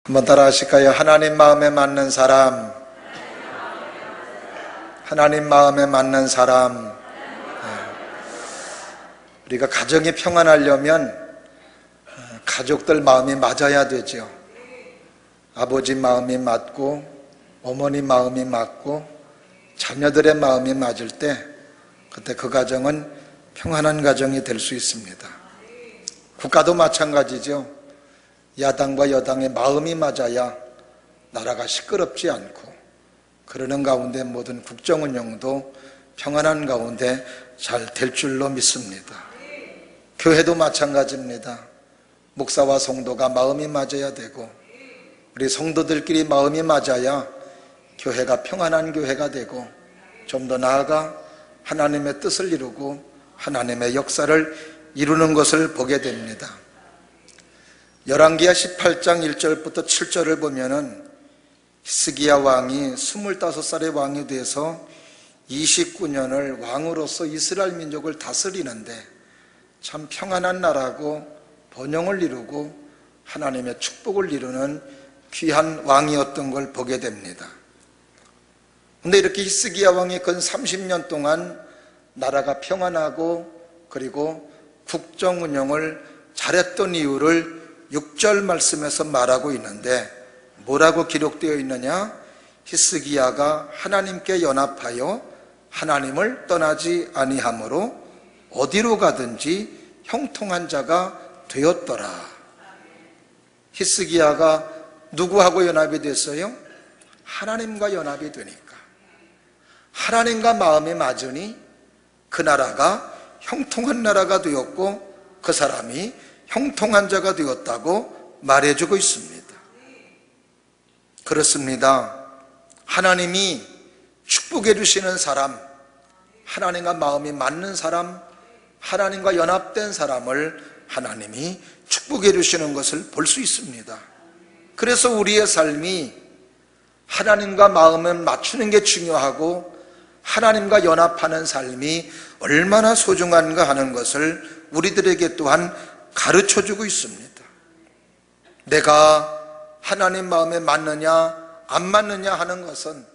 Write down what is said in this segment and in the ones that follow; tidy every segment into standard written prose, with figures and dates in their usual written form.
한번 따라 하실까요? 하나님 마음에 맞는 사람, 하나님 마음에 맞는 사람. 우리가 가정이 평안하려면 가족들 마음이 맞아야 되죠. 아버지 마음이 맞고 어머니 마음이 맞고 자녀들의 마음이 맞을 때 그때 그 가정은 평안한 가정이 될 수 있습니다. 국가도 마찬가지죠. 야당과 여당의 마음이 맞아야 나라가 시끄럽지 않고, 그러는 가운데 모든 국정 운영도 평안한 가운데 잘 될 줄로 믿습니다. 교회도 마찬가지입니다. 목사와 성도가 마음이 맞아야 되고, 우리 성도들끼리 마음이 맞아야 교회가 평안한 교회가 되고, 좀 더 나아가 하나님의 뜻을 이루고 하나님의 역사를 이루는 것을 보게 됩니다. 열왕기하 18장 1절부터 7절을 보면은 히스기야 왕이 25살의 왕이 돼서 29년을 왕으로서 이스라엘 민족을 다스리는데 참 평안한 나라고 번영을 이루고 하나님의 축복을 이루는 귀한 왕이었던 걸 보게 됩니다. 그런데 이렇게 히스기야 왕이 근 30년 동안 나라가 평안하고 그리고 국정 운영을 잘했던 이유를 6절 말씀에서 말하고 있는데, 뭐라고 기록되어 있느냐? 히스기야가 하나님께 연합하여 하나님을 떠나지 아니하므로 어디로 가든지 형통한 자가 되었더라. 히스기야가 누구하고 연합이 됐어요? 하나님과 연합이 되니까, 하나님과 마음이 맞으니 그 나라가 형통한 나라가 되었고 그 사람이 형통한 자가 되었다고 말해주고 있습니다. 그렇습니다. 하나님이 축복해 주시는 사람, 하나님과 마음이 맞는 사람, 하나님과 연합된 사람을 하나님이 축복해 주시는 것을 볼 수 있습니다. 그래서 우리의 삶이 하나님과 마음을 맞추는 게 중요하고 하나님과 연합하는 삶이 얼마나 소중한가 하는 것을 우리들에게 또한 가르쳐주고 있습니다. 내가 하나님 마음에 맞느냐 안 맞느냐 하는 것은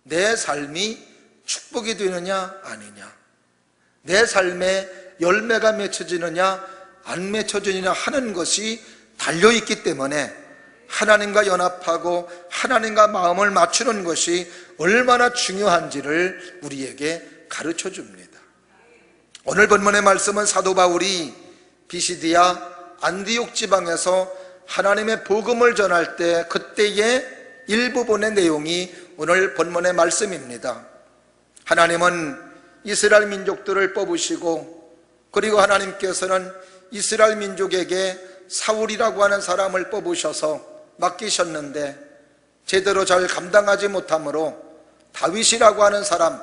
내 삶이 축복이 되느냐 아니냐, 내 삶에 열매가 맺혀지느냐 안 맺혀지느냐 하는 것이 달려있기 때문에 하나님과 연합하고 하나님과 마음을 맞추는 것이 얼마나 중요한지를 우리에게 가르쳐줍니다. 오늘 본문의 말씀은 사도 바울이 비시디아 안디옥 지방에서 하나님의 복음을 전할 때 그때의 일부분의 내용이 오늘 본문의 말씀입니다. 하나님은 이스라엘 민족들을 뽑으시고, 그리고 하나님께서는 이스라엘 민족에게 사울이라고 하는 사람을 뽑으셔서 맡기셨는데 제대로 잘 감당하지 못함으로 다윗이라고 하는 사람,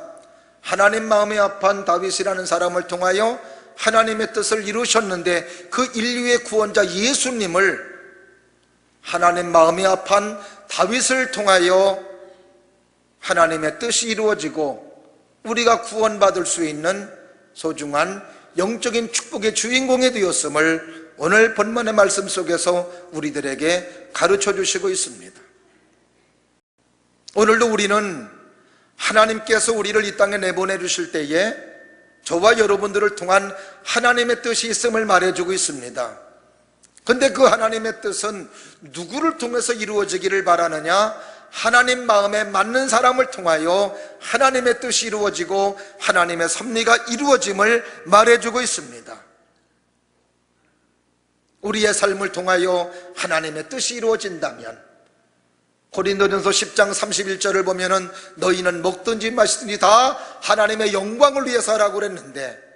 하나님 마음에 합한 다윗이라는 사람을 통하여 하나님의 뜻을 이루셨는데, 그 인류의 구원자 예수님을 하나님 마음에 합한 다윗을 통하여 하나님의 뜻이 이루어지고 우리가 구원받을 수 있는 소중한 영적인 축복의 주인공이 되었음을 오늘 본문의 말씀 속에서 우리들에게 가르쳐 주시고 있습니다. 오늘도 우리는 하나님께서 우리를 이 땅에 내보내 주실 때에 저와 여러분들을 통한 하나님의 뜻이 있음을 말해주고 있습니다. 근데 그 하나님의 뜻은 누구를 통해서 이루어지기를 바라느냐? 하나님 마음에 맞는 사람을 통하여 하나님의 뜻이 이루어지고 하나님의 섭리가 이루어짐을 말해주고 있습니다. 우리의 삶을 통하여 하나님의 뜻이 이루어진다면, 고린도전서 10장 31절을 보면은 너희는 먹든지 마시든지 다 하나님의 영광을 위해서 하라고 그랬는데,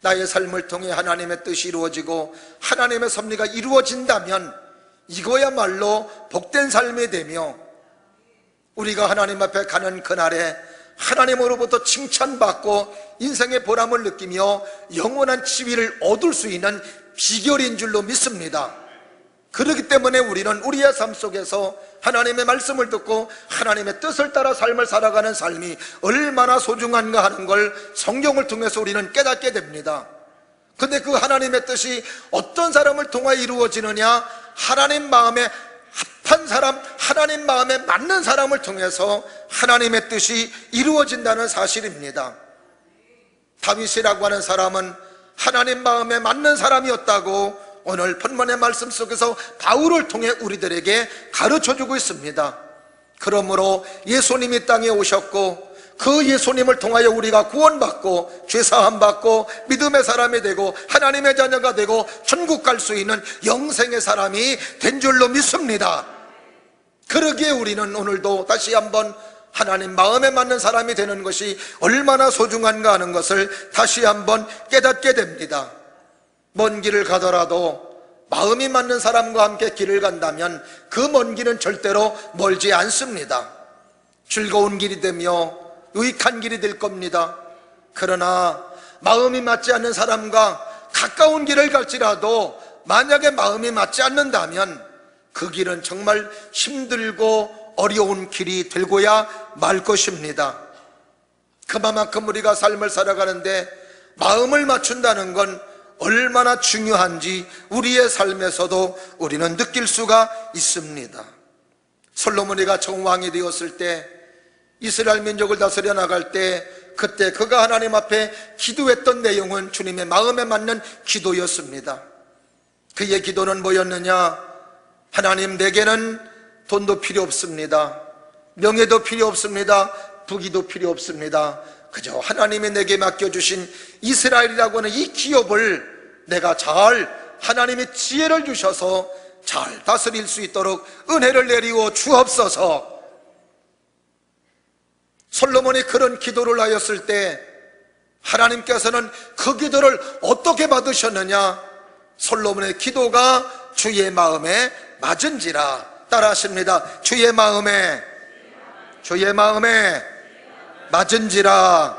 나의 삶을 통해 하나님의 뜻이 이루어지고 하나님의 섭리가 이루어진다면 이거야말로 복된 삶이 되며, 우리가 하나님 앞에 가는 그날에 하나님으로부터 칭찬받고 인생의 보람을 느끼며 영원한 지위를 얻을 수 있는 비결인 줄로 믿습니다. 그렇기 때문에 우리는 우리의 삶 속에서 하나님의 말씀을 듣고 하나님의 뜻을 따라 삶을 살아가는 삶이 얼마나 소중한가 하는 걸 성경을 통해서 우리는 깨닫게 됩니다. 근데 그 하나님의 뜻이 어떤 사람을 통해 이루어지느냐? 하나님 마음에 한 사람, 하나님 마음에 맞는 사람을 통해서 하나님의 뜻이 이루어진다는 사실입니다. 다윗이라고 하는 사람은 하나님 마음에 맞는 사람이었다고 오늘 본문의 말씀 속에서 바울을 통해 우리들에게 가르쳐주고 있습니다. 그러므로 예수님이 땅에 오셨고 그 예수님을 통하여 우리가 구원받고 죄사함 받고 믿음의 사람이 되고 하나님의 자녀가 되고 천국 갈 수 있는 영생의 사람이 된 줄로 믿습니다. 그러기에 우리는 오늘도 다시 한번 하나님 마음에 맞는 사람이 되는 것이 얼마나 소중한가 하는 것을 다시 한번 깨닫게 됩니다. 먼 길을 가더라도 마음이 맞는 사람과 함께 길을 간다면 그 먼 길은 절대로 멀지 않습니다. 즐거운 길이 되며 유익한 길이 될 겁니다. 그러나 마음이 맞지 않는 사람과 가까운 길을 갈지라도 만약에 마음이 맞지 않는다면 그 길은 정말 힘들고 어려운 길이 되고야 말 것입니다. 그만큼 우리가 삶을 살아가는데 마음을 맞춘다는 건 얼마나 중요한지 우리의 삶에서도 우리는 느낄 수가 있습니다. 솔로몬이가 정왕이 되었을 때, 이스라엘 민족을 다스려 나갈 때, 그때 그가 하나님 앞에 기도했던 내용은 주님의 마음에 맞는 기도였습니다. 그의 기도는 뭐였느냐? 하나님, 내게는 돈도 필요 없습니다. 명예도 필요 없습니다. 부귀도 필요 없습니다. 그저 하나님이 내게 맡겨주신 이스라엘이라고 하는 이 기업을 내가 잘, 하나님의 지혜를 주셔서 잘 다스릴 수 있도록 은혜를 내리고 주옵소서. 솔로몬이 그런 기도를 하였을 때 하나님께서는 그 기도를 어떻게 받으셨느냐? 솔로몬의 기도가 주의 마음에 맞은지라. 따라하십니다. 주의 마음에 맞은지라.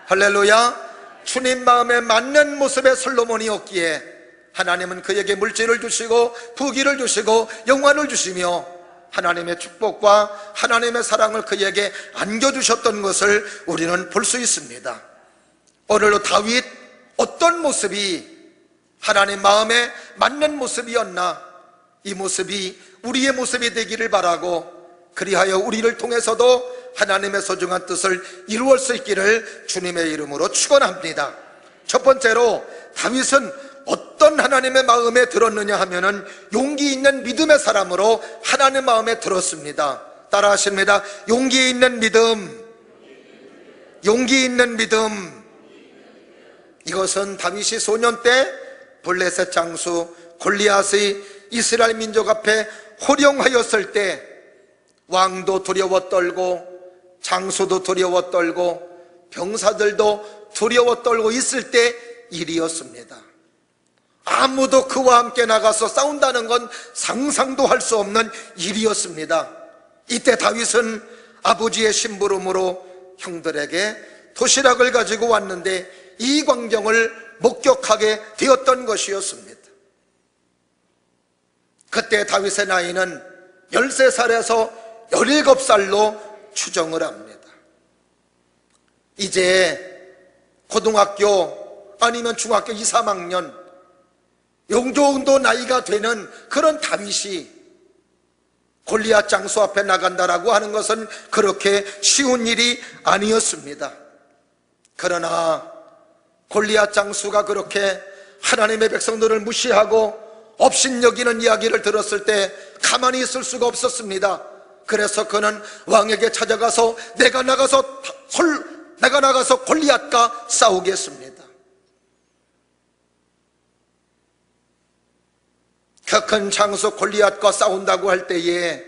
할렐루야. 주님 마음에 맞는 모습의 솔로몬이었기에 하나님은 그에게 물질을 주시고 부귀를 주시고 영광을 주시며 하나님의 축복과 하나님의 사랑을 그에게 안겨주셨던 것을 우리는 볼 수 있습니다. 오늘도 다윗, 어떤 모습이 하나님 마음에 맞는 모습이었나? 이 모습이 우리의 모습이 되기를 바라고, 그리하여 우리를 통해서도 하나님의 소중한 뜻을 이루을 수 있기를 주님의 이름으로 축원합니다. 첫 번째로 다윗은 어떤 하나님의 마음에 들었느냐 하면은 용기 있는 믿음의 사람으로 하나님의 마음에 들었습니다. 따라하십니다. 용기 있는 믿음. 용기 있는 믿음. 이것은 다윗이 소년 때 블레셋 장수 골리앗의 이스라엘 민족 앞에 호령하였을 때 왕도 두려워 떨고 장수도 두려워 떨고 병사들도 두려워 떨고 있을 때 일이었습니다. 아무도 그와 함께 나가서 싸운다는 건 상상도 할 수 없는 일이었습니다. 이때 다윗은 아버지의 심부름으로 형들에게 도시락을 가지고 왔는데 이 광경을 목격하게 되었던 것이었습니다. 그때 다윗의 나이는 13살에서 17살로 추정을 합니다. 이제 고등학교 아니면 중학교 2, 3학년 요 정도 나이가 되는 그런 다윗이 골리앗 장수 앞에 나간다라고 하는 것은 그렇게 쉬운 일이 아니었습니다. 그러나 골리앗 장수가 그렇게 하나님의 백성들을 무시하고 업신여기는 이야기를 들었을 때 가만히 있을 수가 없었습니다. 그래서 그는 왕에게 찾아가서 내가 나가서 골리앗과 싸우겠습니다. 그 큰 장수 골리앗과 싸운다고 할 때에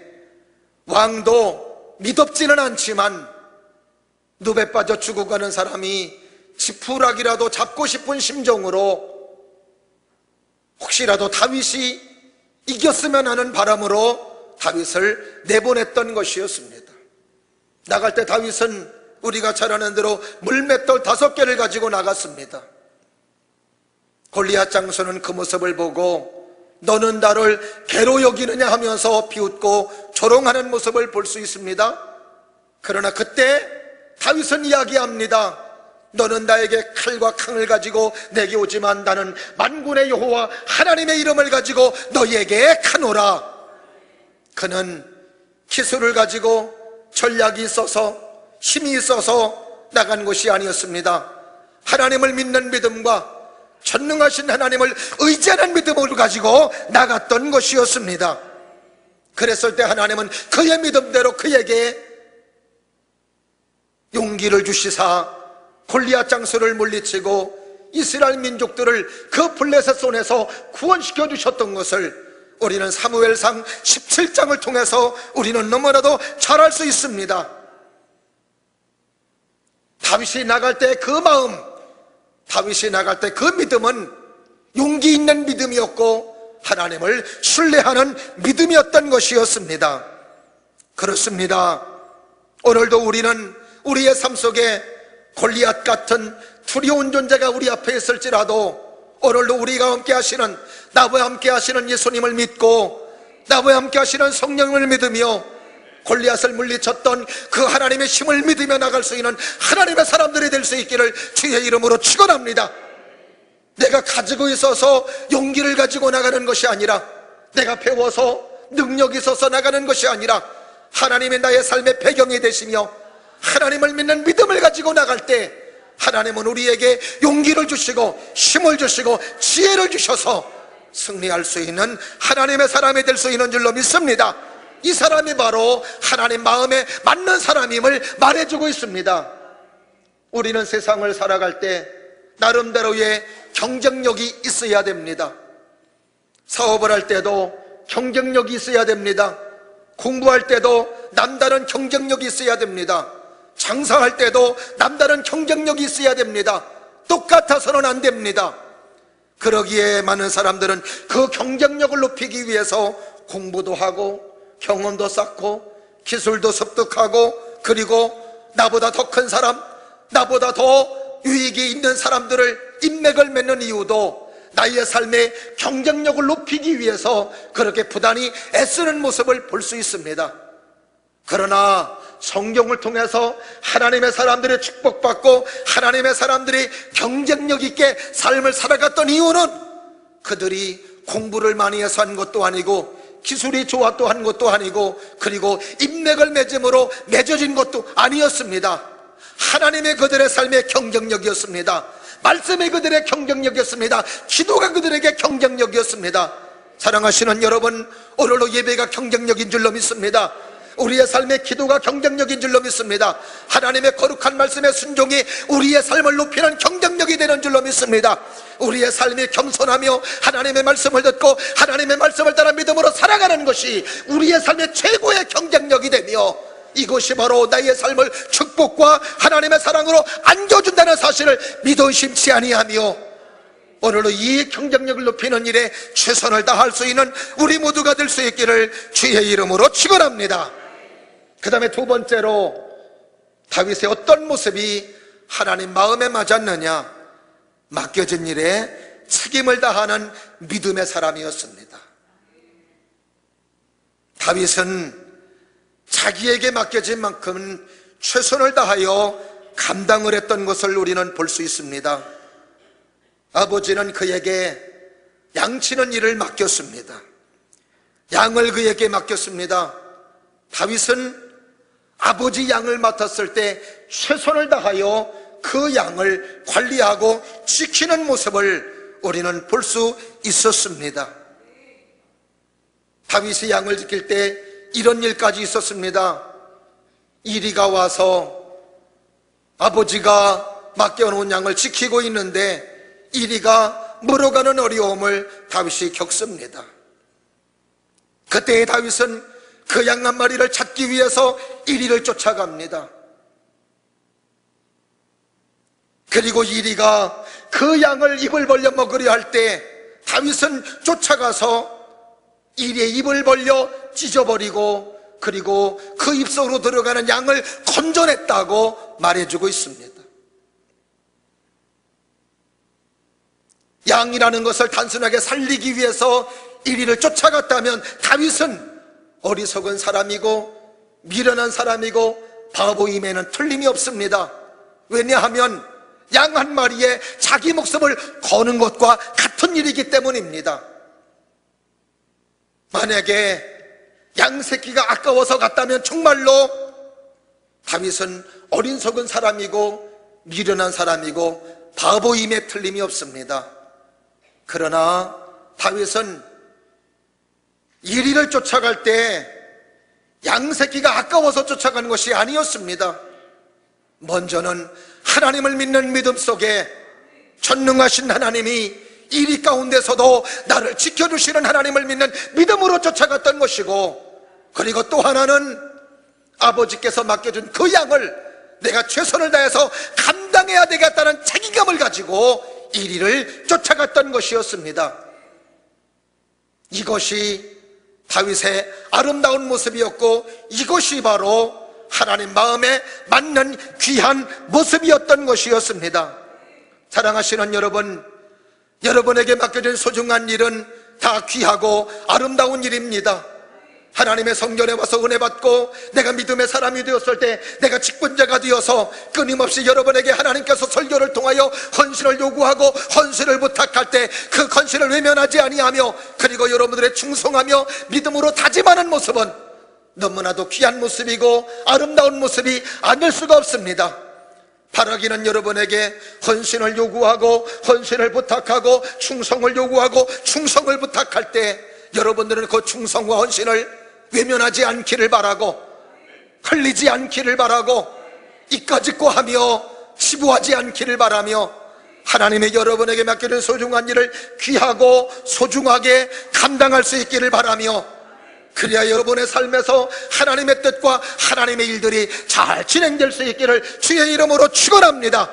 왕도 미덥지는 않지만 늪에 빠져 죽어가는 사람이 지푸라기라도 잡고 싶은 심정으로 혹시라도 다윗이 이겼으면 하는 바람으로 다윗을 내보냈던 것이었습니다. 나갈 때 다윗은 우리가 잘 아는 대로 물맷돌 5개를 가지고 나갔습니다. 골리앗 장수는 그 모습을 보고 너는 나를 개로 여기느냐 하면서 비웃고 조롱하는 모습을 볼 수 있습니다. 그러나 그때 다윗은 이야기합니다. 너는 나에게 칼과 캉을 가지고 내게 오지만 나는 만군의 여호와 하나님의 이름을 가지고 너희에게 가노라. 그는 기술을 가지고 전략이 있어서 힘이 있어서 나간 것이 아니었습니다. 하나님을 믿는 믿음과 전능하신 하나님을 의지하는 믿음을 가지고 나갔던 것이었습니다. 그랬을 때 하나님은 그의 믿음대로 그에게 용기를 주시사 골리앗 장수를 물리치고 이스라엘 민족들을 그 블레셋 손에서 구원시켜 주셨던 것을 우리는 사무엘상 17장을 통해서 우리는 너무나도 잘 알 수 있습니다. 다윗이 나갈 때 그 마음, 다윗이 나갈 때 그 믿음은 용기 있는 믿음이었고 하나님을 신뢰하는 믿음이었던 것이었습니다. 그렇습니다. 오늘도 우리는 우리의 삶 속에 골리앗 같은 두려운 존재가 우리 앞에 있을지라도 오늘도 우리가 함께 하시는, 나와 함께 하시는 예수님을 믿고 나와 함께 하시는 성령을 믿으며 골리앗을 물리쳤던 그 하나님의 힘을 믿으며 나갈 수 있는 하나님의 사람들이 될 수 있기를 주의 이름으로 축원합니다. 내가 가지고 있어서 용기를 가지고 나가는 것이 아니라, 내가 배워서 능력이 있어서 나가는 것이 아니라, 하나님이 나의 삶의 배경이 되시며 하나님을 믿는 믿음을 가지고 나갈 때 하나님은 우리에게 용기를 주시고 힘을 주시고 지혜를 주셔서 승리할 수 있는 하나님의 사람이 될 수 있는 줄로 믿습니다. 이 사람이 바로 하나님 마음에 맞는 사람임을 말해주고 있습니다. 우리는 세상을 살아갈 때 나름대로의 경쟁력이 있어야 됩니다. 사업을 할 때도 경쟁력이 있어야 됩니다. 공부할 때도 남다른 경쟁력이 있어야 됩니다. 장사할 때도 남다른 경쟁력이 있어야 됩니다. 똑같아서는 안 됩니다. 그러기에 많은 사람들은 그 경쟁력을 높이기 위해서 공부도 하고 경험도 쌓고 기술도 습득하고, 그리고 나보다 더 큰 사람, 나보다 더 유익이 있는 사람들을 인맥을 맺는 이유도 나의 삶의 경쟁력을 높이기 위해서 그렇게 부단히 애쓰는 모습을 볼 수 있습니다. 그러나 성경을 통해서 하나님의 사람들이 축복받고 하나님의 사람들이 경쟁력 있게 삶을 살아갔던 이유는 그들이 공부를 많이 해서 한 것도 아니고 기술이 좋았도 한 것도 아니고, 그리고 인맥을 맺음으로 맺어진 것도 아니었습니다. 하나님의 그들의 삶의 경쟁력이었습니다. 말씀이 그들의 경쟁력이었습니다. 기도가 그들에게 경쟁력이었습니다. 사랑하시는 여러분, 오늘도 예배가 경쟁력인 줄로 믿습니다. 우리의 삶의 기도가 경쟁력인 줄로 믿습니다. 하나님의 거룩한 말씀의 순종이 우리의 삶을 높이는 경쟁력이 되는 줄로 믿습니다. 우리의 삶이 겸손하며 하나님의 말씀을 듣고 하나님의 말씀을 따라 믿음으로 살아가는 것이 우리의 삶의 최고의 경쟁력이 되며, 이것이 바로 나의 삶을 축복과 하나님의 사랑으로 안겨준다는 사실을 믿어 의심치 아니하며, 오늘도 이 경쟁력을 높이는 일에 최선을 다할 수 있는 우리 모두가 될 수 있기를 주의 이름으로 축원합니다. 그 다음에 두 번째로, 다윗의 어떤 모습이 하나님 마음에 맞았느냐? 맡겨진 일에 책임을 다하는 믿음의 사람이었습니다. 다윗은 자기에게 맡겨진 만큼 최선을 다하여 감당을 했던 것을 우리는 볼 수 있습니다. 아버지는 그에게 양치는 일을 맡겼습니다. 양을 그에게 맡겼습니다. 다윗은 아버지 양을 맡았을 때 최선을 다하여 그 양을 관리하고 지키는 모습을 우리는 볼 수 있었습니다. 다윗이 양을 지킬 때 이런 일까지 있었습니다. 이리가 와서 아버지가 맡겨놓은 양을 지키고 있는데 이리가 물어가는 어려움을 다윗이 겪습니다. 그때 다윗은 그 양 한 마리를 찾기 위해서 이리를 쫓아갑니다. 그리고 이리가 그 양을 입을 벌려 먹으려 할 때 다윗은 쫓아가서 이리의 입을 벌려 찢어버리고, 그리고 그 입속으로 들어가는 양을 건져냈다고 말해주고 있습니다. 양이라는 것을 단순하게 살리기 위해서 이리를 쫓아갔다면 다윗은 어리석은 사람이고 미련한 사람이고 바보임에는 틀림이 없습니다. 왜냐하면 양 한 마리에 자기 목숨을 거는 것과 같은 일이기 때문입니다. 만약에 양새끼가 아까워서 갔다면 정말로 다윗은 어린 속은 사람이고 미련한 사람이고 바보임에 틀림이 없습니다. 그러나 다윗은 이리를 쫓아갈 때 양새끼가 아까워서 쫓아가는 것이 아니었습니다. 먼저는 하나님을 믿는 믿음 속에 전능하신 하나님이 이리 가운데서도 나를 지켜주시는 하나님을 믿는 믿음으로 쫓아갔던 것이고, 그리고 또 하나는 아버지께서 맡겨준 그 양을 내가 최선을 다해서 감당해야 되겠다는 책임감을 가지고 이리를 쫓아갔던 것이었습니다. 이것이 다윗의 아름다운 모습이었고, 이것이 바로 하나님 마음에 맞는 귀한 모습이었던 것이었습니다. 사랑하시는 여러분, 여러분에게 맡겨진 소중한 일은 다 귀하고 아름다운 일입니다. 하나님의 성전에 와서 은혜 받고 내가 믿음의 사람이 되었을 때, 내가 직분자가 되어서 끊임없이 여러분에게 하나님께서 설교를 통하여 헌신을 요구하고 헌신을 부탁할 때 그 헌신을 외면하지 아니하며, 그리고 여러분들의 충성하며 믿음으로 다짐하는 모습은 너무나도 귀한 모습이고 아름다운 모습이 아닐 수가 없습니다. 바라기는 여러분에게 헌신을 요구하고 헌신을 부탁하고 충성을 요구하고 충성을 부탁할 때 여러분들은 그 충성과 헌신을 외면하지 않기를 바라고, 흘리지 않기를 바라고, 이까짓고 하며 치부하지 않기를 바라며, 하나님의 여러분에게 맡겨진 소중한 일을 귀하고 소중하게 감당할 수 있기를 바라며, 그래야 여러분의 삶에서 하나님의 뜻과 하나님의 일들이 잘 진행될 수 있기를 주의 이름으로 축원합니다.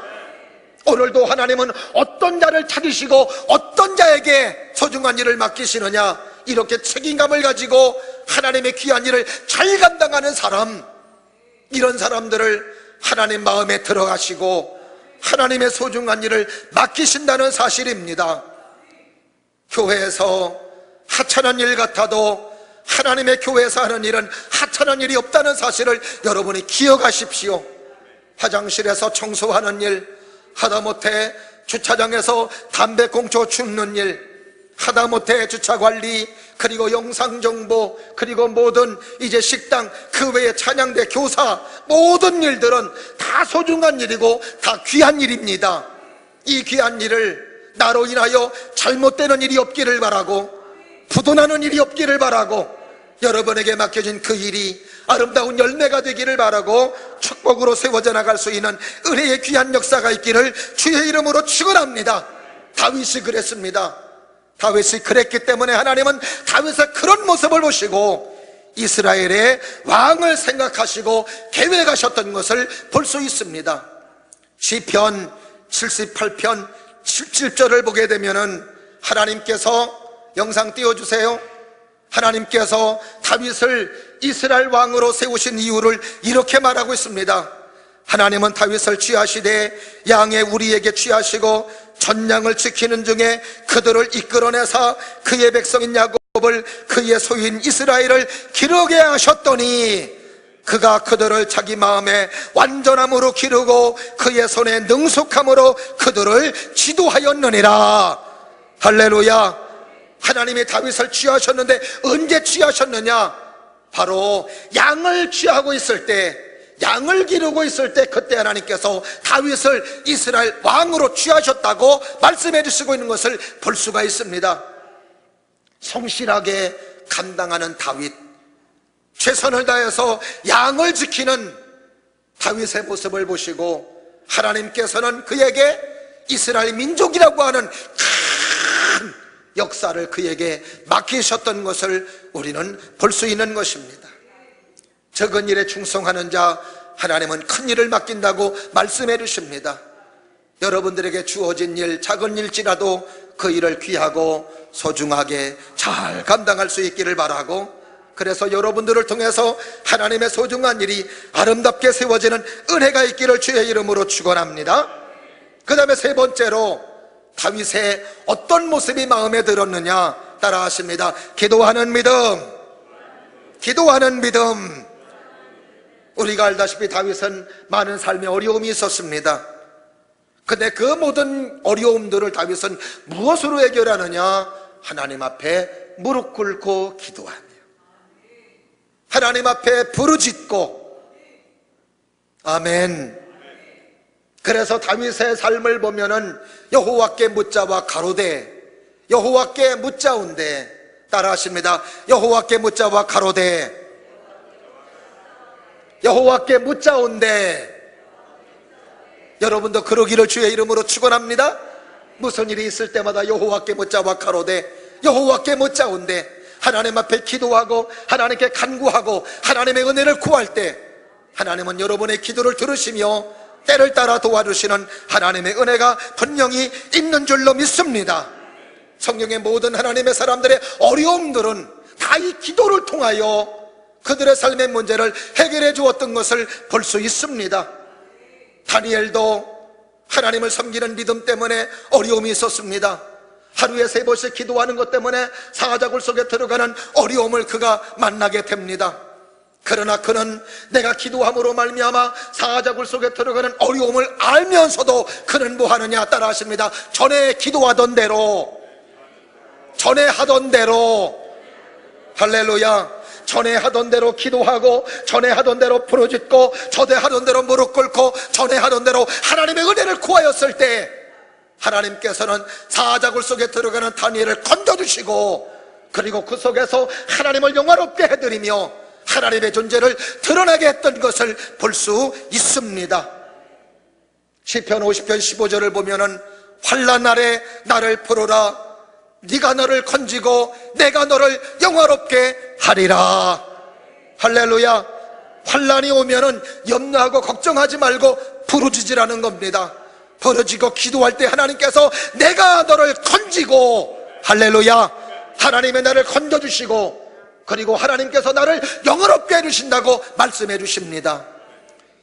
오늘도 하나님은 어떤 자를 찾으시고 어떤 자에게 소중한 일을 맡기시느냐, 이렇게 책임감을 가지고 하나님의 귀한 일을 잘 감당하는 사람, 이런 사람들을 하나님 마음에 들어가시고 하나님의 소중한 일을 맡기신다는 사실입니다. 교회에서 하찮은 일 같아도 하나님의 교회에서 하는 일은 하찮은 일이 없다는 사실을 여러분이 기억하십시오. 화장실에서 청소하는 일, 하다못해 주차장에서 담배꽁초 줍는 일, 하다못해 주차관리, 그리고 영상정보, 그리고 모든 이제 식당, 그 외에 찬양대, 교사, 모든 일들은 다 소중한 일이고 다 귀한 일입니다. 이 귀한 일을 나로 인하여 잘못되는 일이 없기를 바라고, 부도나는 일이 없기를 바라고, 여러분에게 맡겨진 그 일이 아름다운 열매가 되기를 바라고 축복으로 세워져 나갈 수 있는 은혜의 귀한 역사가 있기를 주의 이름으로 축원합니다. 다윗이 그랬습니다. 다윗이 그랬기 때문에 하나님은 다윗의 그런 모습을 보시고 이스라엘의 왕을 생각하시고 계획하셨던 것을 볼 수 있습니다. 시편 78편 17절을 보게 되면은 하나님께서, 영상 띄워주세요. 하나님께서 다윗을 이스라엘 왕으로 세우신 이유를 이렇게 말하고 있습니다. 하나님은 다윗을 취하시되 양의 우리에게 취하시고 전양을 지키는 중에 그들을 이끌어내사 그의 백성인 야곱을 그의 소유인 이스라엘을 기르게 하셨더니 그가 그들을 자기 마음에 완전함으로 기르고 그의 손에 능숙함으로 그들을 지도하였느니라. 할렐루야. 하나님이 다윗을 취하셨는데 언제 취하셨느냐? 바로 양을 취하고 있을 때, 양을 기르고 있을 때, 그때 하나님께서 다윗을 이스라엘 왕으로 취하셨다고 말씀해 주시고 있는 것을 볼 수가 있습니다. 성실하게 감당하는 다윗, 최선을 다해서 양을 지키는 다윗의 모습을 보시고 하나님께서는 그에게 이스라엘 민족이라고 하는 큰 역사를 그에게 맡기셨던 것을 우리는 볼 수 있는 것입니다. 적은 일에 충성하는 자 하나님은 큰 일을 맡긴다고 말씀해 주십니다. 여러분들에게 주어진 일, 작은 일지라도 그 일을 귀하고 소중하게 잘 감당할 수 있기를 바라고, 그래서 여러분들을 통해서 하나님의 소중한 일이 아름답게 세워지는 은혜가 있기를 주의 이름으로 축원합니다. 그 다음에 세 번째로 다윗의 어떤 모습이 마음에 들었느냐, 따라 하십니다. 기도하는 믿음. 기도하는 믿음. 우리가 알다시피 다윗은 많은 삶의 어려움이 있었습니다. 근데 그 모든 어려움들을 다윗은 무엇으로 해결하느냐? 하나님 앞에 무릎 꿇고 기도하며. 하나님 앞에 부르짖고, 아멘. 그래서 다윗의 삶을 보면은 여호와께 묻자와 가로되, 여호와께 묻자온데, 따라하십니다. 여호와께 묻자와 가로되, 여호와께 묻자온데. 여러분도 그러기를 주의 이름으로 축원합니다. 무슨 일이 있을 때마다 여호와께 묻자와 가로되, 여호와께 묻자온데, 하나님 앞에 기도하고 하나님께 간구하고 하나님의 은혜를 구할 때 하나님은 여러분의 기도를 들으시며 때를 따라 도와주시는 하나님의 은혜가 분명히 있는 줄로 믿습니다. 성경의 모든 하나님의 사람들의 어려움들은 다 이 기도를 통하여 그들의 삶의 문제를 해결해 주었던 것을 볼 수 있습니다. 다니엘도 하나님을 섬기는 믿음 때문에 어려움이 있었습니다. 하루에 3번씩 기도하는 것 때문에 사자굴 속에 들어가는 어려움을 그가 만나게 됩니다. 그러나 그는 내가 기도함으로 말미암아 사자굴 속에 들어가는 어려움을 알면서도 그는 뭐 하느냐, 따라 하십니다. 전에 기도하던 대로, 전에 하던 대로, 할렐루야, 전에 하던 대로 기도하고, 전에 하던 대로 부르짖고, 전에 하던 대로 무릎 꿇고, 전에 하던 대로 하나님의 은혜를 구하였을 때 하나님께서는 사자굴 속에 들어가는 다니엘을 건져주시고, 그리고 그 속에서 하나님을 영화롭게 해드리며 하나님의 존재를 드러나게 했던 것을 볼 수 있습니다. 시편 50편 15절을 보면은 환난 날에 나를 부르라, 네가 너를 건지고 내가 너를 영화롭게 하리라. 할렐루야. 환난이 오면은 염려하고 걱정하지 말고 부르짖으라는 겁니다. 부르짖고 기도할 때 하나님께서 내가 너를 건지고, 할렐루야, 하나님의 나를 건져주시고, 그리고 하나님께서 나를 영화롭게 해주신다고 말씀해 주십니다.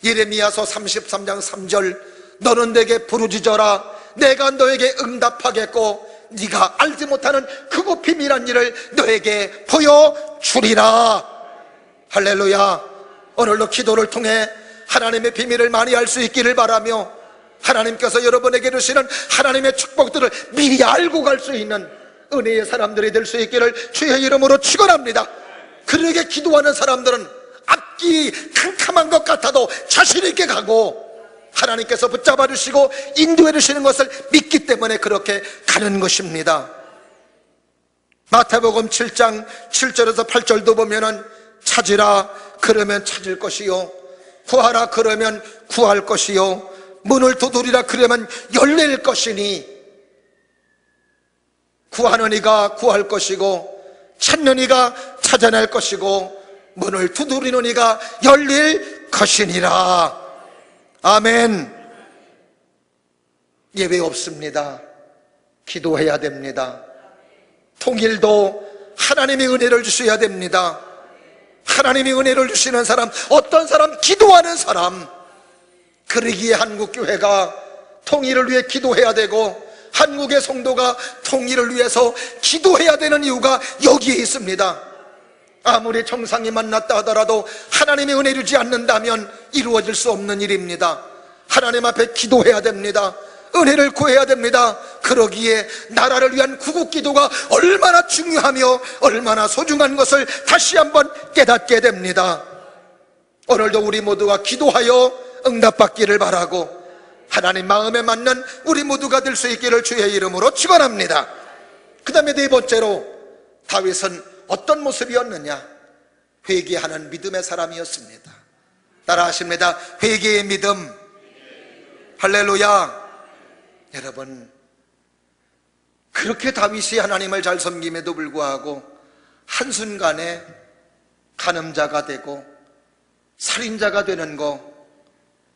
예레미야서 33장 3절, 너는 내게 부르짖어라, 내가 너에게 응답하겠고 네가 알지 못하는 크고 비밀한 일을 너에게 보여주리라. 할렐루야. 오늘도 기도를 통해 하나님의 비밀을 많이 알 수 있기를 바라며, 하나님께서 여러분에게 주시는 하나님의 축복들을 미리 알고 갈 수 있는 은혜의 사람들이 될 수 있기를 주의 이름으로 축원합니다. 그러게 기도하는 사람들은 앞길이 캄캄한 것 같아도 자신 있게 가고 하나님께서 붙잡아 주시고 인도해 주시는 것을 믿기 때문에 그렇게 가는 것입니다. 마태복음 7장 7절에서 8절도 보면은 찾으라 그러면 찾을 것이요, 구하라 그러면 구할 것이요, 문을 두드리라 그러면 열릴 것이니, 구하는 이가 구할 것이고 찾는 이가 찾아낼 것이고 문을 두드리는 이가 열릴 것이니라. 아멘. 예외 없습니다. 기도해야 됩니다. 통일도 하나님의 은혜를 주셔야 됩니다. 하나님의 은혜를 주시는 사람, 어떤 사람? 기도하는 사람. 그러기에 한국교회가 통일을 위해 기도해야 되고 한국의 성도가 통일을 위해서 기도해야 되는 이유가 여기에 있습니다. 아무리 정상이 만났다 하더라도 하나님의 은혜 주지 않는다면 이루어질 수 없는 일입니다. 하나님 앞에 기도해야 됩니다. 은혜를 구해야 됩니다. 그러기에 나라를 위한 구국기도가 얼마나 중요하며 얼마나 소중한 것을 다시 한번 깨닫게 됩니다. 오늘도 우리 모두가 기도하여 응답받기를 바라고 하나님 마음에 맞는 우리 모두가 될 수 있기를 주의 이름으로 축원합니다. 그 다음에 네 번째로, 다윗은 어떤 모습이었느냐? 회개하는 믿음의 사람이었습니다. 따라 하십니다. 회개의 믿음. 할렐루야. 여러분, 그렇게 다윗이 하나님을 잘 섬김에도 불구하고 한순간에 간음자가 되고 살인자가 되는 거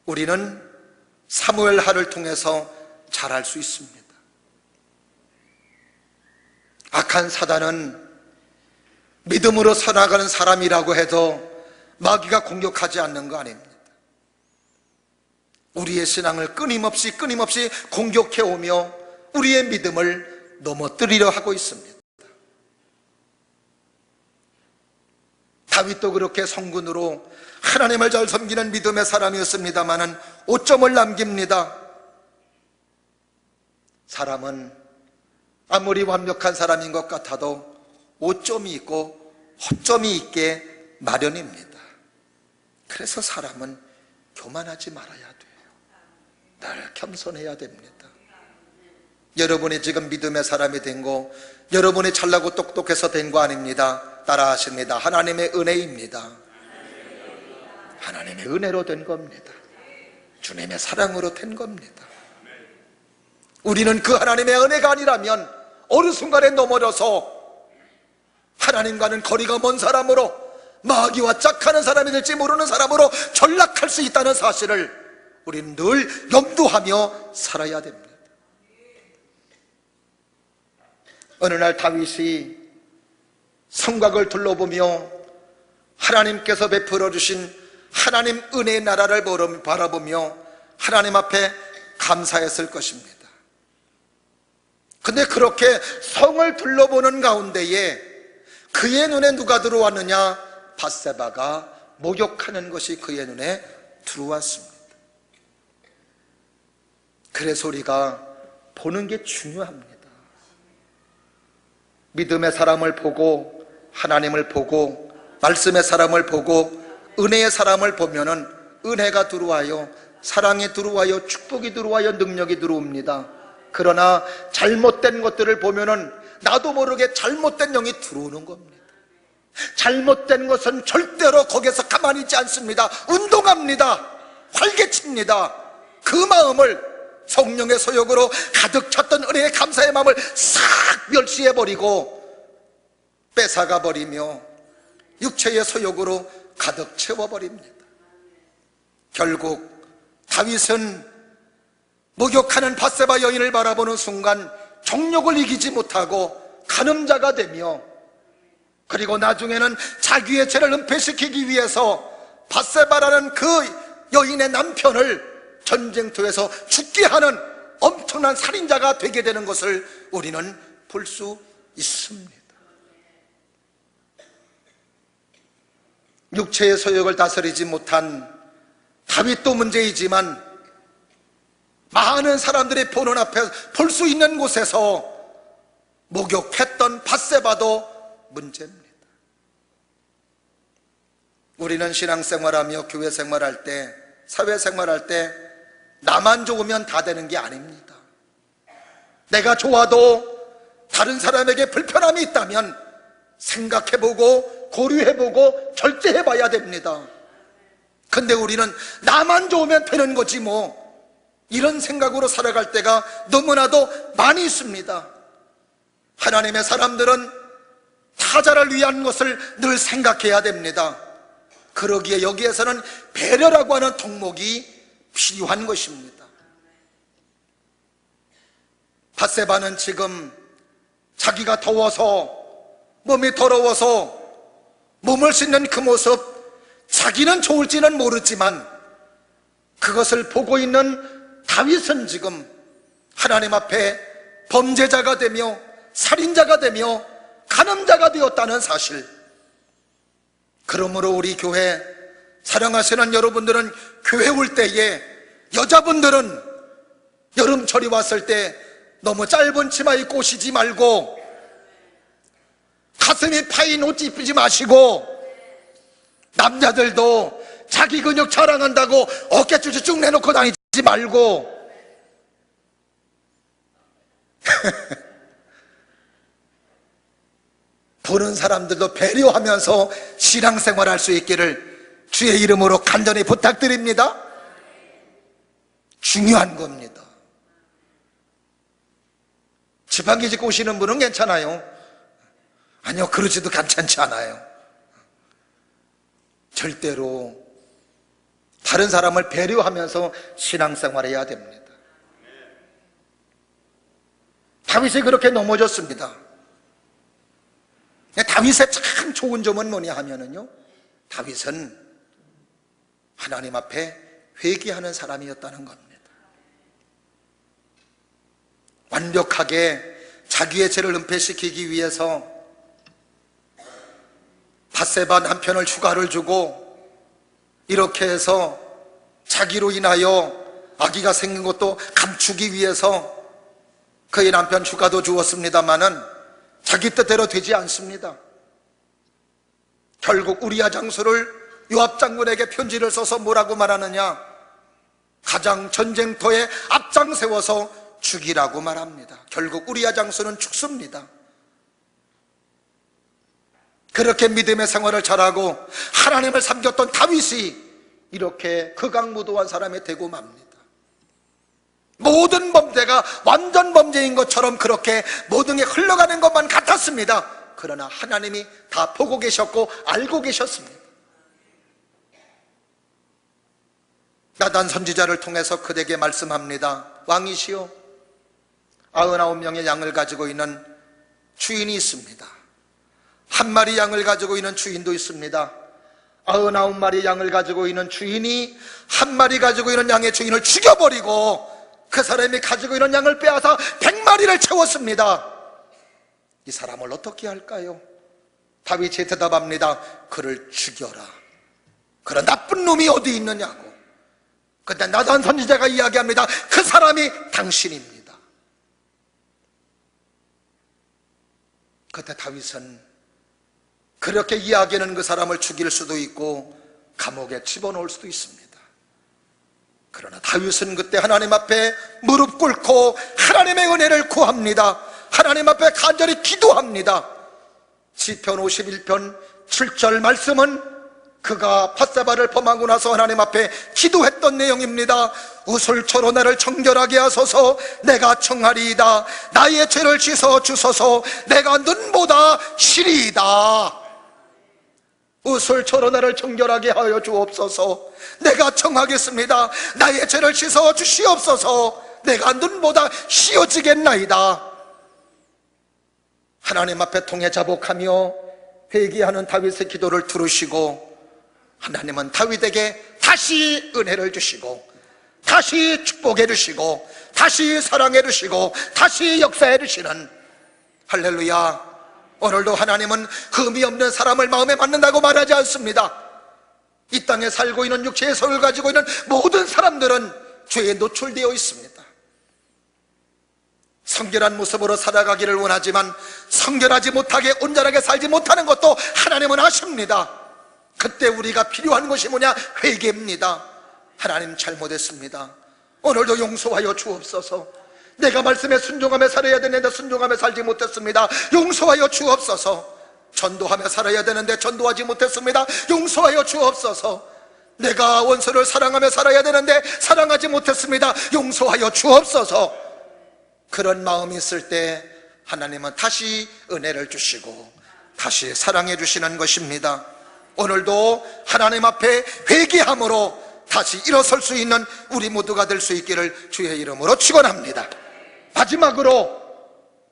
우리는 사무엘하를 통해서 잘 알 수 있습니다. 악한 사단은 믿음으로 살아가는 사람이라고 해도 마귀가 공격하지 않는 거 아닙니다. 우리의 신앙을 끊임없이 공격해 오며 우리의 믿음을 넘어뜨리려 하고 있습니다. 다윗도 그렇게 성군으로 하나님을 잘 섬기는 믿음의 사람이었습니다마는 오점을 남깁니다. 사람은 아무리 완벽한 사람인 것 같아도 오점이 있고 허점이 있게 마련입니다. 그래서 사람은 교만하지 말아야 돼요. 늘 겸손해야 됩니다. 여러분이 지금 믿음의 사람이 된 거, 여러분이 잘나고 똑똑해서 된 거 아닙니다. 따라하십니다. 하나님의 은혜입니다. 하나님의 은혜로 된 겁니다. 주님의 사랑으로 된 겁니다. 우리는 그 하나님의 은혜가 아니라면 어느 순간에 넘어져서 하나님과는 거리가 먼 사람으로, 마귀와 짝하는 사람이 될지 모르는 사람으로 전락할 수 있다는 사실을 우리는 늘 염두하며 살아야 됩니다. 어느 날 다윗이 성곽을 둘러보며 하나님께서 베풀어 주신 하나님 은혜의 나라를 바라보며 하나님 앞에 감사했을 것입니다. 근데 그렇게 성을 둘러보는 가운데에 그의 눈에 누가 들어왔느냐? 밧세바가 목욕하는 것이 그의 눈에 들어왔습니다. 그래서 우리가 보는 게 중요합니다. 믿음의 사람을 보고, 하나님을 보고, 말씀의 사람을 보고, 은혜의 사람을 보면은 은혜가 들어와요, 사랑이 들어와요, 축복이 들어와요, 능력이 들어옵니다. 그러나 잘못된 것들을 보면은 나도 모르게 잘못된 영이 들어오는 겁니다. 잘못된 것은 절대로 거기서 가만히 있지 않습니다. 운동합니다. 활개칩니다. 그 마음을 성령의 소욕으로 가득 찼던 은혜의 감사의 마음을 싹 멸시해버리고 뺏어가버리며 육체의 소욕으로 가득 채워버립니다. 결국 다윗은 목욕하는 밧세바 여인을 바라보는 순간 정욕을 이기지 못하고 간음자가 되며, 그리고 나중에는 자기의 죄를 은폐시키기 위해서 밧세바라는 그 여인의 남편을 전쟁터에서 죽게 하는 엄청난 살인자가 되게 되는 것을 우리는 볼 수 있습니다. 육체의 소욕을 다스리지 못한 다윗도 문제이지만 많은 사람들이 보는 앞에 볼 수 있는 곳에서 목욕했던 밧세바도 문제입니다. 우리는 신앙생활하며 교회 생활할 때, 사회생활할 때 나만 좋으면 다 되는 게 아닙니다. 내가 좋아도 다른 사람에게 불편함이 있다면 생각해보고 고려해보고 절제해봐야 됩니다. 근데 우리는 나만 좋으면 되는 거지 뭐, 이런 생각으로 살아갈 때가 너무나도 많이 있습니다. 하나님의 사람들은 타자를 위한 것을 늘 생각해야 됩니다. 그러기에 여기에서는 배려라고 하는 덕목이 필요한 것입니다. 밧세바는 지금 자기가 더워서, 몸이 더러워서 몸을 씻는 그 모습, 자기는 좋을지는 모르지만 그것을 보고 있는 다윗은 지금 하나님 앞에 범죄자가 되며 살인자가 되며 간음자가 되었다는 사실. 그러므로 우리 교회 사랑하시는 여러분들은 교회 올 때에, 여자분들은 여름철이 왔을 때 너무 짧은 치마 입고 오시지 말고, 가슴이 파인 옷 입지 마시고, 남자들도 자기 근육 자랑한다고 어깨 쭈쭈쭉 내놓고 다니지 말고 보는 사람들도 배려하면서 신앙생활 할 수 있기를 주의 이름으로 간절히 부탁드립니다. 중요한 겁니다. 지팡이 짚고 오시는 분은 괜찮아요. 아니요, 그러지도 괜찮지 않아요. 절대로 다른 사람을 배려하면서 신앙생활 해야 됩니다. 다윗이 그렇게 넘어졌습니다. 다윗의 참 좋은 점은 뭐냐 하면은요, 다윗은 하나님 앞에 회개하는 사람이었다는 겁니다. 완벽하게 자기의 죄를 은폐시키기 위해서 밧세바 남편을 휴가를 주고, 이렇게 해서 자기로 인하여 아기가 생긴 것도 감추기 위해서 그의 남편 휴가도 주었습니다마는 자기 뜻대로 되지 않습니다. 결국 우리아 장수를 요압 장군에게 편지를 써서 뭐라고 말하느냐? 가장 전쟁터에 앞장 세워서 죽이라고 말합니다. 결국 우리아 장수는 죽습니다. 그렇게 믿음의 생활을 잘하고 하나님을 섬겼던 다윗이 이렇게 극악무도한 사람이 되고 맙니다. 모든 범죄가 완전 범죄인 것처럼 그렇게 모든 게 흘러가는 것만 같았습니다. 그러나 하나님이 다 보고 계셨고 알고 계셨습니다. 나단 선지자를 통해서 그에게 말씀합니다. 왕이시여, 99명의 양을 가지고 있는 주인이 있습니다. 한 마리 양을 가지고 있는 주인도 있습니다. 99마리 양을 가지고 있는 주인이 한 마리 가지고 있는 양의 주인을 죽여버리고 그 사람이 가지고 있는 양을 빼앗아 100마리를 채웠습니다. 이 사람을 어떻게 할까요? 다윗이 대답합니다. 그를 죽여라. 그런 나쁜 놈이 어디 있느냐고. 근데 나단 선지자가 이야기합니다. 그 사람이 당신입니다. 그때 다윗은 그렇게 이야기하는 그 사람을 죽일 수도 있고 감옥에 집어넣을 수도 있습니다. 그러나 다윗은 그때 하나님 앞에 무릎 꿇고 하나님의 은혜를 구합니다. 하나님 앞에 간절히 기도합니다. 시편 51편 7절 말씀은 그가 밧세바를 범하고 나서 하나님 앞에 기도했던 내용입니다. 우슬초로 나를 정결하게 하소서. 내가 청하리이다. 나의 죄를 씻어 주소서. 내가 눈보다 시리이다. 우슬초로 나를 정결하게 하여 주옵소서. 내가 청하겠습니다. 나의 죄를 씻어 주시옵소서. 내가 눈보다 시어지겠나이다. 하나님 앞에 통해 자복하며 회개하는 다윗의 기도를 들으시고 하나님은 다윗에게 다시 은혜를 주시고 다시 축복해 주시고 다시 사랑해 주시고 다시 역사해 주시는, 할렐루야. 오늘도 하나님은 흠이 없는 사람을 마음에 받는다고 말하지 않습니다. 이 땅에 살고 있는 육체의 소유를 가지고 있는 모든 사람들은 죄에 노출되어 있습니다. 성결한 모습으로 살아가기를 원하지만 성결하지 못하게 온전하게 살지 못하는 것도 하나님은 아십니다. 그때 우리가 필요한 것이 뭐냐? 회개입니다. 하나님 잘못했습니다. 오늘도 용서하여 주옵소서. 내가 말씀에 순종하며 살아야 되는데 순종하며 살지 못했습니다. 용서하여 주옵소서. 전도하며 살아야 되는데 전도하지 못했습니다. 용서하여 주옵소서. 내가 원수를 사랑하며 살아야 되는데 사랑하지 못했습니다. 용서하여 주옵소서. 그런 마음이 있을 때 하나님은 다시 은혜를 주시고 다시 사랑해 주시는 것입니다. 오늘도 하나님 앞에 회개함으로 다시 일어설 수 있는 우리 모두가 될 수 있기를 주의 이름으로 축원합니다. 마지막으로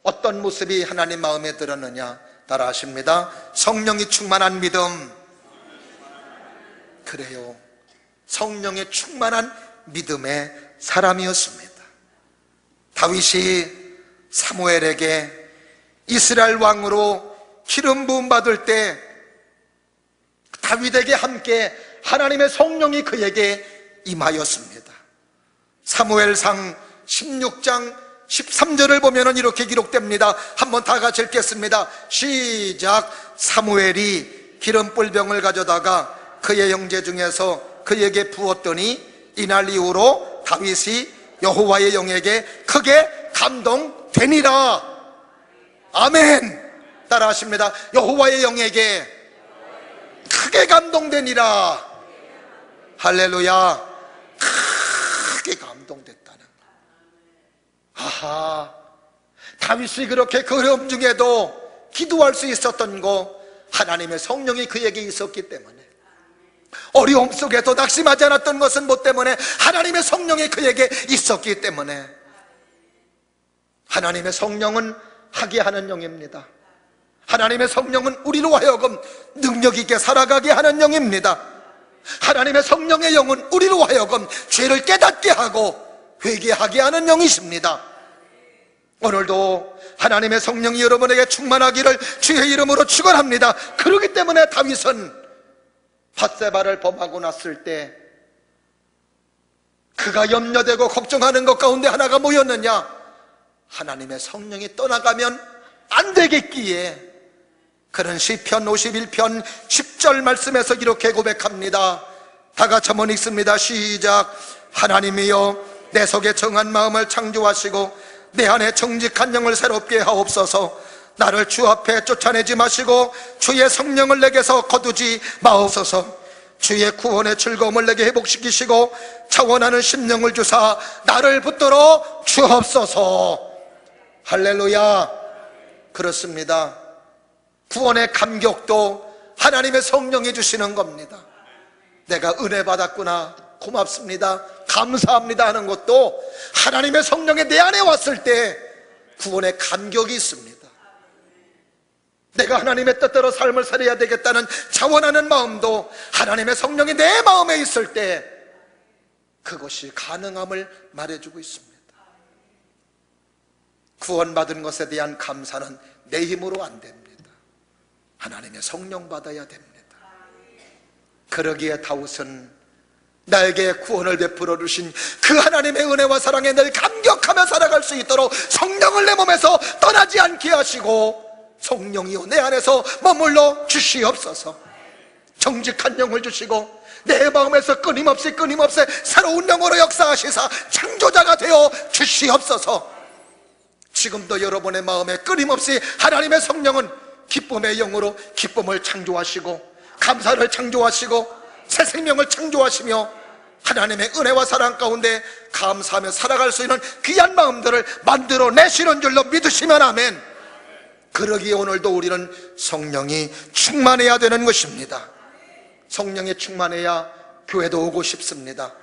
어떤 모습이 하나님 마음에 들었느냐? 따라 하십니다. 성령이 충만한 믿음. 그래요, 성령에 충만한 믿음의 사람이었습니다. 다윗이 사무엘에게 이스라엘 왕으로 기름 부음 받을 때 다윗에게 함께 하나님의 성령이 그에게 임하였습니다. 사무엘상 16장 13절을 보면 이렇게 기록됩니다. 한번 다 같이 읽겠습니다. 시작. 사무엘이 기름불병을 가져다가 그의 형제 중에서 그에게 부었더니 이날 이후로 다윗이 여호와의 영에게 크게 감동되니라. 아멘. 따라 하십니다. 여호와의 영에게 크게 감동되니라. 할렐루야. 크게 감동됐다는 거. 아하, 다윗이 그렇게 그 어려움 중에도 기도할 수 있었던 거, 하나님의 성령이 그에게 있었기 때문에. 어려움 속에도 낙심하지 않았던 것은 뭐 때문에? 하나님의 성령이 그에게 있었기 때문에. 하나님의 성령은 하게 하는 영입니다. 하나님의 성령은 우리로 하여금 능력 있게 살아가게 하는 영입니다. 하나님의 성령의 영은 우리로 하여금 죄를 깨닫게 하고 회개하게 하는 영이십니다. 오늘도 하나님의 성령이 여러분에게 충만하기를 주의 이름으로 축원합니다. 그렇기 때문에 다윗은 밧세바를 범하고 났을 때 그가 염려되고 걱정하는 것 가운데 하나가 뭐였느냐? 하나님의 성령이 떠나가면 안 되겠기에 그런 시편 51편 10절 말씀에서 이렇게 고백합니다. 다 같이 한번 읽습니다. 시작. 하나님이여 내 속에 정한 마음을 창조하시고 내 안에 정직한 영을 새롭게 하옵소서. 나를 주 앞에 쫓아내지 마시고 주의 성령을 내게서 거두지 마옵소서. 주의 구원의 즐거움을 내게 회복시키시고 차원하는 심령을 주사 나를 붙들어 주옵소서. 할렐루야. 그렇습니다. 구원의 감격도 하나님의 성령이 주시는 겁니다. 내가 은혜 받았구나, 고맙습니다, 감사합니다 하는 것도 하나님의 성령이 내 안에 왔을 때 구원의 감격이 있습니다. 내가 하나님의 뜻대로 삶을 살아야 되겠다는 자원하는 마음도 하나님의 성령이 내 마음에 있을 때 그것이 가능함을 말해주고 있습니다. 구원받은 것에 대한 감사는 내 힘으로 안 됩니다. 하나님의 성령 받아야 됩니다. 그러기에 다윗은 나에게 구원을 베풀어 주신 그 하나님의 은혜와 사랑에 늘 감격하며 살아갈 수 있도록 성령을 내 몸에서 떠나지 않게 하시고 성령이여 내 안에서 머물러 주시옵소서. 정직한 영을 주시고 내 마음에서 끊임없이 새로운 영으로 역사하시사 창조자가 되어 주시옵소서. 지금도 여러분의 마음에 끊임없이 하나님의 성령은 기쁨의 영으로 기쁨을 창조하시고 감사를 창조하시고 새 생명을 창조하시며 하나님의 은혜와 사랑 가운데 감사하며 살아갈 수 있는 귀한 마음들을 만들어내시는 줄로 믿으시면 아멘. 그러기에 오늘도 우리는 성령이 충만해야 되는 것입니다. 성령이 충만해야 교회도 오고 싶습니다.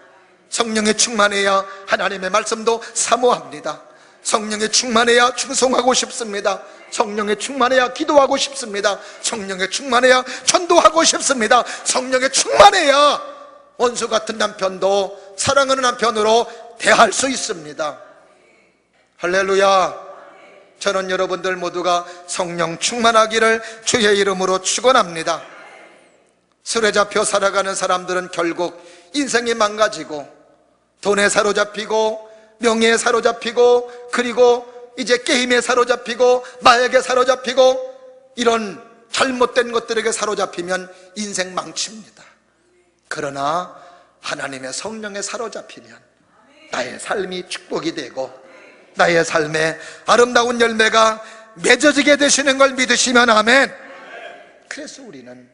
성령이 충만해야 하나님의 말씀도 사모합니다. 성령이 충만해야 충성하고 싶습니다. 성령에 충만해야 기도하고 싶습니다. 성령에 충만해야 전도하고 싶습니다. 성령에 충만해야 원수 같은 남편도 사랑하는 남편으로 대할 수 있습니다. 할렐루야. 저는 여러분들 모두가 성령 충만하기를 주의 이름으로 축원합니다. 술에 잡혀 살아가는 사람들은 결국 인생이 망가지고 돈에 사로잡히고 명예에 사로잡히고 그리고 이제 게임에 사로잡히고 마약에 사로잡히고 이런 잘못된 것들에게 사로잡히면 인생 망칩니다. 그러나 하나님의 성령에 사로잡히면 나의 삶이 축복이 되고 나의 삶에 아름다운 열매가 맺어지게 되시는 걸 믿으시면 아멘. 그래서 우리는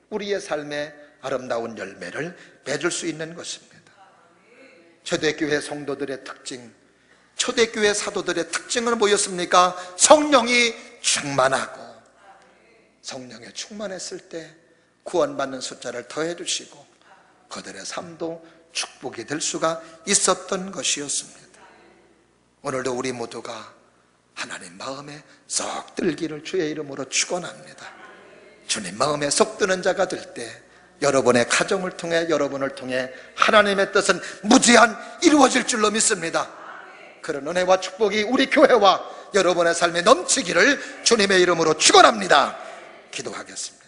우리의 삶에 아름다운 열매를 맺을 수 있는 것입니다. 초대교회 성도들의 특징, 초대교회 사도들의 특징은 뭐였습니까? 성령이 충만하고, 성령에 충만했을 때 구원받는 숫자를 더해 주시고 그들의 삶도 축복이 될 수가 있었던 것이었습니다. 오늘도 우리 모두가 하나님 마음에 쏙 들기를 주의 이름으로 축원합니다. 주님 마음에 쏙 드는 자가 될 때 여러분의 가정을 통해 여러분을 통해 하나님의 뜻은 무제한 이루어질 줄로 믿습니다. 그런 은혜와 축복이 우리 교회와 여러분의 삶에 넘치기를 주님의 이름으로 축원합니다. 기도하겠습니다.